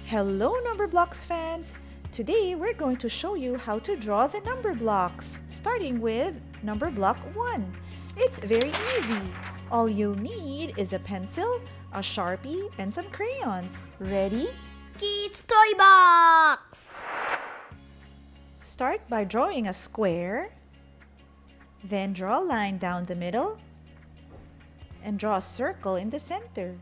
Hello Numberblocks fans! Today we're going to show you how to draw the number blocks, starting with Numberblock One. It's very easy. All you'll need is a pencil, a Sharpie, and some crayons. Ready? Kids Toy Box! Start by drawing a square, then draw a line down the middle, and draw a circle in the center.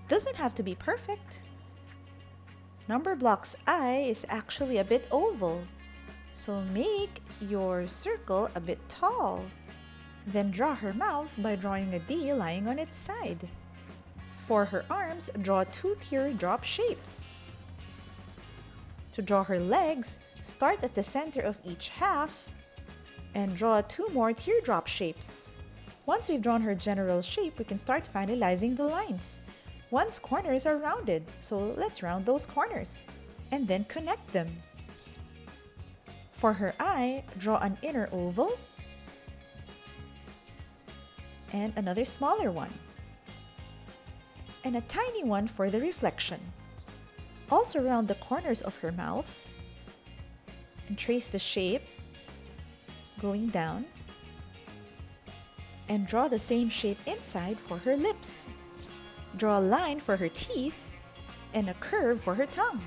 Doesn't have to be perfect. Numberblock's eye is actually a bit oval, so make your circle a bit tall. Then draw her mouth by drawing a D lying on its side. For her arms, draw two teardrop shapes. To draw her legs, start at the center of each half and draw two more teardrop shapes. Once we've drawn her general shape, we can start finalizing the lines. One's corners are rounded, so let's round those corners and then connect them. For her eye, draw an inner oval and another smaller one, and a tiny one for the reflection. Also round the corners of her mouth and trace the shape going down, and draw the same shape inside for her lips. Draw a line for her teeth and a curve for her tongue.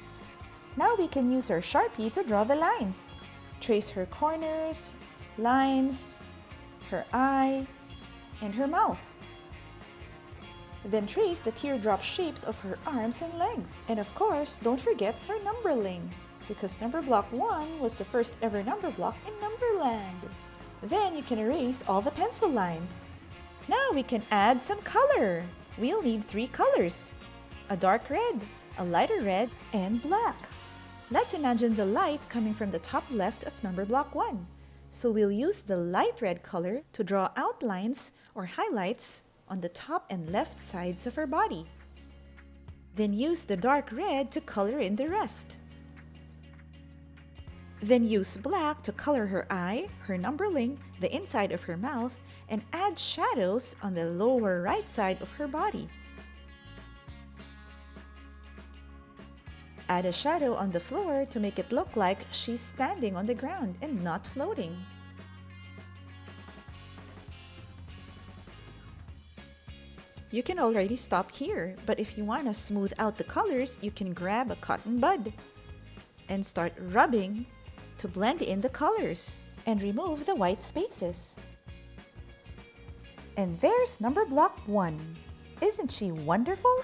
Now we can use our Sharpie to draw the lines. Trace her corners, lines, her eye, and her mouth. Then trace the teardrop shapes of her arms and legs. And of course, don't forget her numberling, because Numberblock One was the first ever number block in Numberland. Then you can erase all the pencil lines. Now we can add some color. We'll need three colors: a dark red, a lighter red, and black. Let's imagine the light coming from the top left of Numberblock One. So we'll use the light red color to draw outlines or highlights on the top and left sides of her body. Then use the dark red to color in the rest. Then use black to color her eye, her numberling, the inside of her mouth, and add shadows on the lower right side of her body. Add a shadow on the floor to make it look like she's standing on the ground and not floating. You can already stop here, but if you want to smooth out the colors, you can grab a cotton bud and start rubbing to blend in the colors and remove the white spaces. And there's Numberblock One. Isn't she wonderful?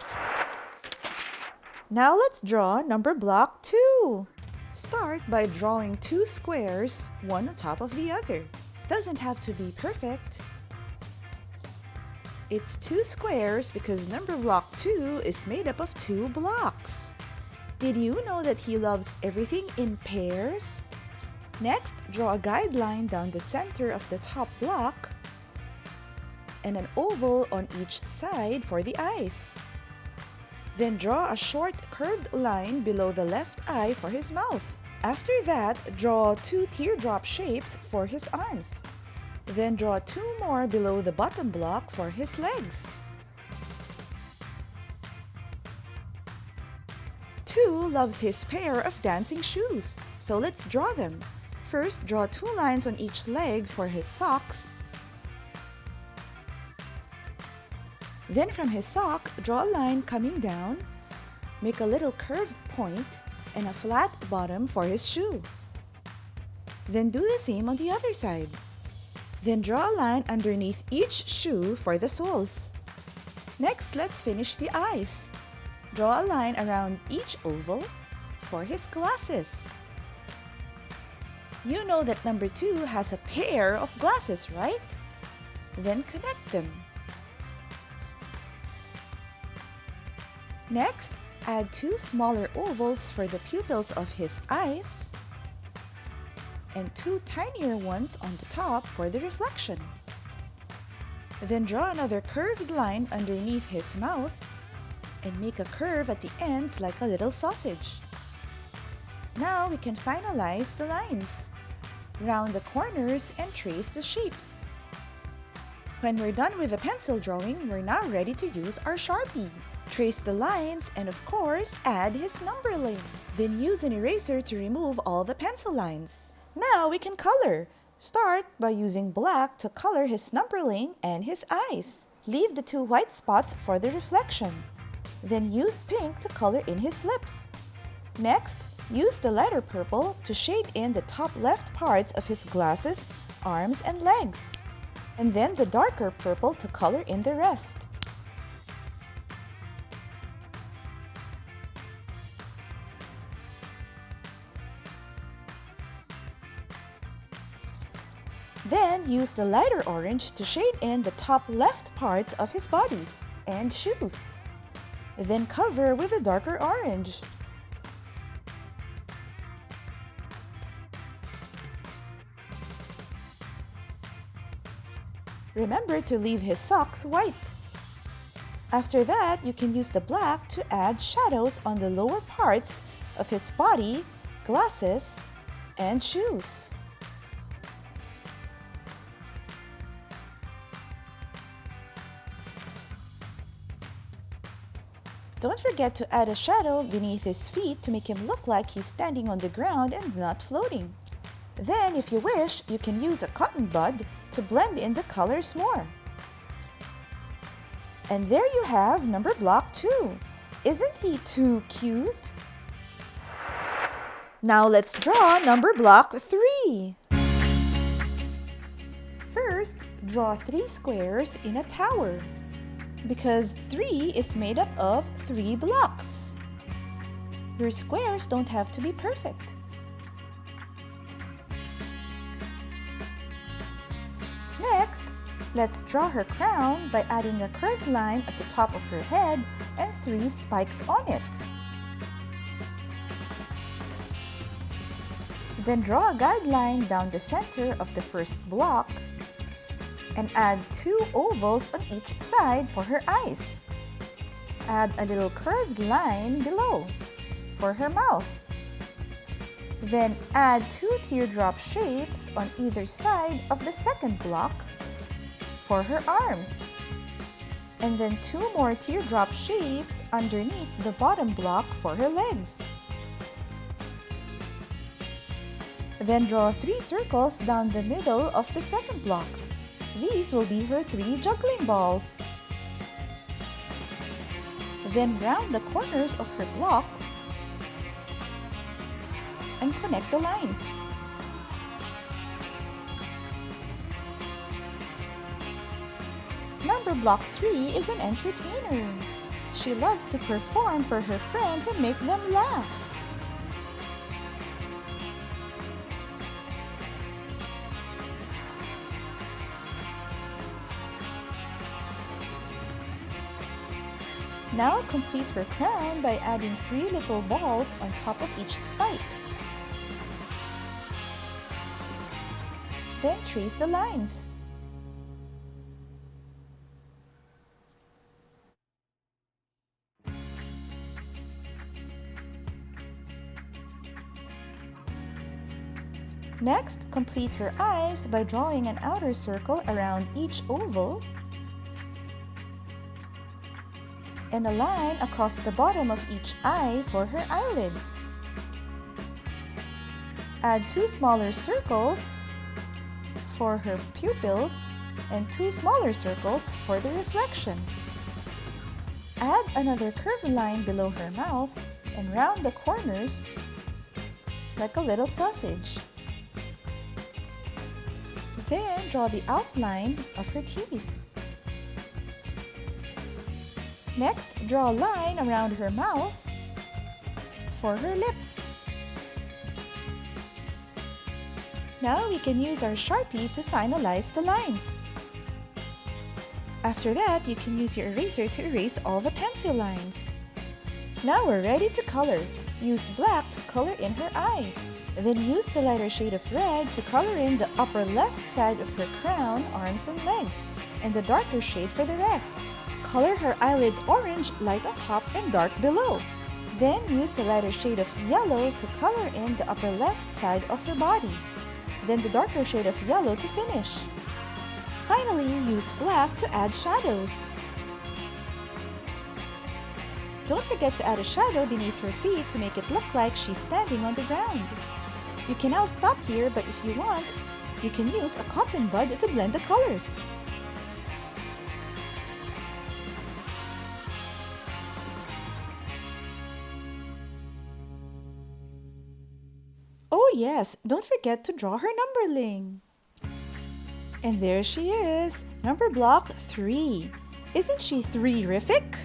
Now let's draw Numberblock Two. Start by drawing two squares, one on top of the other. Doesn't have to be perfect. It's two squares because Numberblock Two is made up of two blocks. Did you know that he loves everything in pairs? Next, draw a guideline down the center of the top block and an oval on each side for the eyes. Then draw a short curved line below the left eye for his mouth. After that, draw two teardrop shapes for his arms. Then draw two more below the bottom block for his legs. Two loves his pair of dancing shoes, so let's draw them. First, draw two lines on each leg for his socks. Then from his sock, draw a line coming down, make a little curved point, and a flat bottom for his shoe. Then do the same on the other side. Then draw a line underneath each shoe for the soles. Next, let's finish the eyes. Draw a line around each oval for his glasses. You know that number two has a pair of glasses, right? Then connect them. Next, add two smaller ovals for the pupils of his eyes and two tinier ones on the top for the reflection. Then draw another curved line underneath his mouth and make a curve at the ends like a little sausage. Now we can finalize the lines. Round the corners and trace the shapes. When we're done with the pencil drawing, we're now ready to use our Sharpie. Trace the lines and of course, add his numberling. Then use an eraser to remove all the pencil lines. Now we can color. Start by using black to color his numberling and his eyes. Leave the 2 white spots for the reflection. Then use pink to color in his lips. Next, use the lighter purple to shade in the top left parts of his glasses, arms, and legs. And then the darker purple to color in the rest. Then use the lighter orange to shade in the top left parts of his body and shoes. Then cover with a darker orange. Remember to leave his socks white. After that, you can use the black to add shadows on the lower parts of his body, glasses, and shoes. Don't forget to add a shadow beneath his feet to make him look like he's standing on the ground and not floating. Then, if you wish, you can use a cotton bud to blend in the colors more. And there you have Numberblock 2. Isn't he too cute? Now let's draw Numberblock 3. First, draw 3 squares in a tower, because 3 is made up of 3 blocks. Your squares don't have to be perfect. Next, let's draw her crown by adding a curved line at the top of her head and 3 spikes on it. Then draw a guideline down the center of the first block and add 2 ovals on each side for her eyes. Add a little curved line below for her mouth. Then add 2 teardrop shapes on either side of the second block for her arms. And then 2 more teardrop shapes underneath the bottom block for her legs. Then draw 3 circles down the middle of the second block. These will be her 3 juggling balls. Then round the corners of her blocks and connect the lines. Numberblock 3 is an entertainer. She loves to perform for her friends and make them laugh. Now complete her crown by adding 3 little balls on top of each spike. Then trace the lines. Next, complete her eyes by drawing an outer circle around each oval and a line across the bottom of each eye for her eyelids. Add 2 smaller circles for her pupils and 2 smaller circles for the reflection. Add another curved line below her mouth and round the corners like a little sausage. Then draw the outline of her teeth. Next, draw a line around her mouth for her lips. Now we can use our Sharpie to finalize the lines. After that, you can use your eraser to erase all the pencil lines. Now we're ready to color. Use black to color in her eyes. Then use the lighter shade of red to color in the upper left side of her crown, arms, and legs, and the darker shade for the rest. Color her eyelids orange, light on top and dark below. Then use the lighter shade of yellow to color in the upper left side of her body. Then the darker shade of yellow to finish. Finally, use black to add shadows. Don't forget to add a shadow beneath her feet to make it look like she's standing on the ground. You can now stop here, but if you want, you can use a cotton bud to blend the colors. Oh yes, don't forget to draw her numberling. And there she is, Numberblock 3. Isn't she three-rific?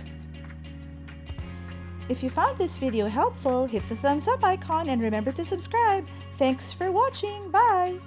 If you found this video helpful, hit the thumbs up icon and remember to subscribe. Thanks for watching. Bye!